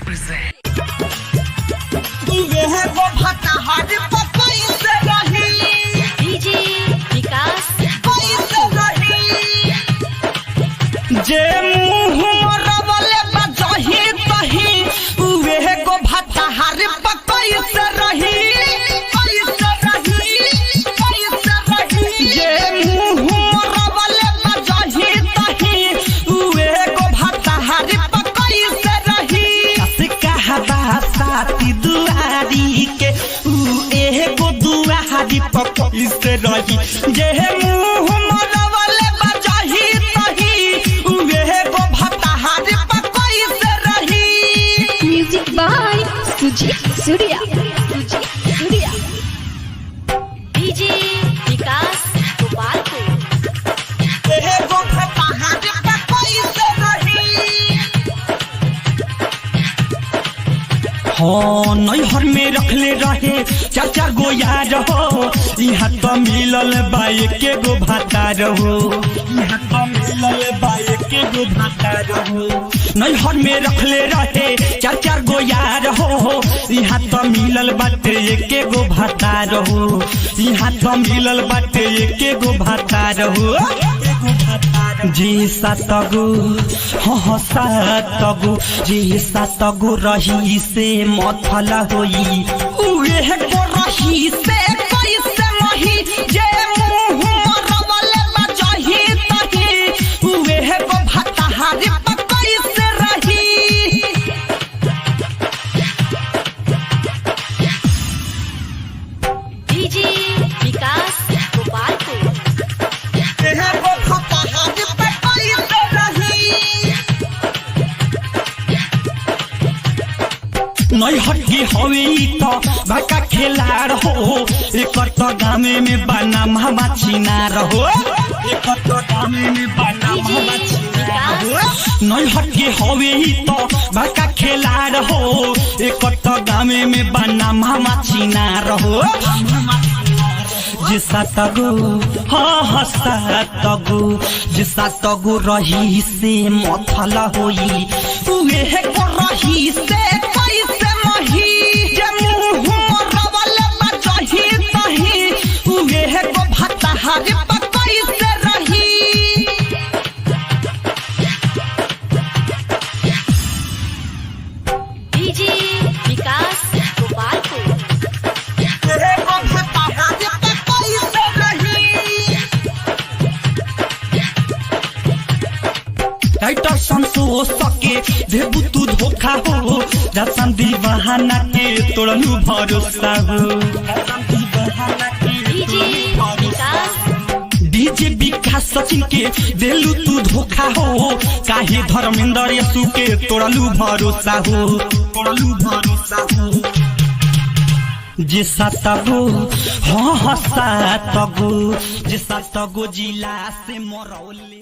present ये है वो भट्टा हाथ पपई से रही डीजे विकास पपई से रही जे मुंह मरवले बजही तही उहे गो भट्टा हाथ पपई से रही पपई से रही पपई से रही जे मुंह मरवले बजही तही उहे गो भट्टा हाथ पपई से रही कस कहबा साथी दुआरी के उ एगो दुआरी पपई से रही जे मुंह मरवले बजही तही उ एगो भट्टा हाथ पपई से रही music by Sujeet Surya DJ Vikas Gopalpur एगो भट्टा हाथ पपई से रही हाँ नैहर में रखले रहे चार चार गो यार हो यहाँ तो मिलल बा एके गो भातार हो यहाँ तो मिलल बा एके गो भातार हो नैहर में रखले रहे चार चार गो यार हो यहाँ तो मिलल बाटे एके गो भातार हो यहाँ तो मिलल बाटे एके गो भातार हो जी सातगो हाँ सातगो जी सातगो रही से मथला होई उहे गो रही से कैसे मही जे मुंह मरवले बजही तही उहे गो भट्टा हाथ पपई से रही डीजे विकास गोपालपुर एहे गो भट्टा हाथ पपई से रही नैहर के हवे तो भका खेलाड़ हो एकर तो गामे में बना मामा चिनार हो एकर तो गामे में बना मामा चिनार हो नैहर के हवे तो भका खेलाड़ हो एकर तो गामे में बना मामा चिनार हो जिसा तगो हाँ सातगो जिसा तगो रही से मथला होई उहे को रही से कैसे मही जे मुंह मरवले बजही तही उहे को भट्टा हाथ पपई से रही डीजे विकास गोपालपुर एहे को भट्टा हाथ पपई से रही टाइटर संतोष के देबू तू धोखा हो जसन दीवाना के तोड़लू भरोसा हो डीजे विकास डीजे विकास सचिन के देलू तू धोखा हो काहे धर्मेंद्र यशु के तोड़लू भरोसा हो जे सातगो हाँ सातगो जे सातगो जिला से मरौले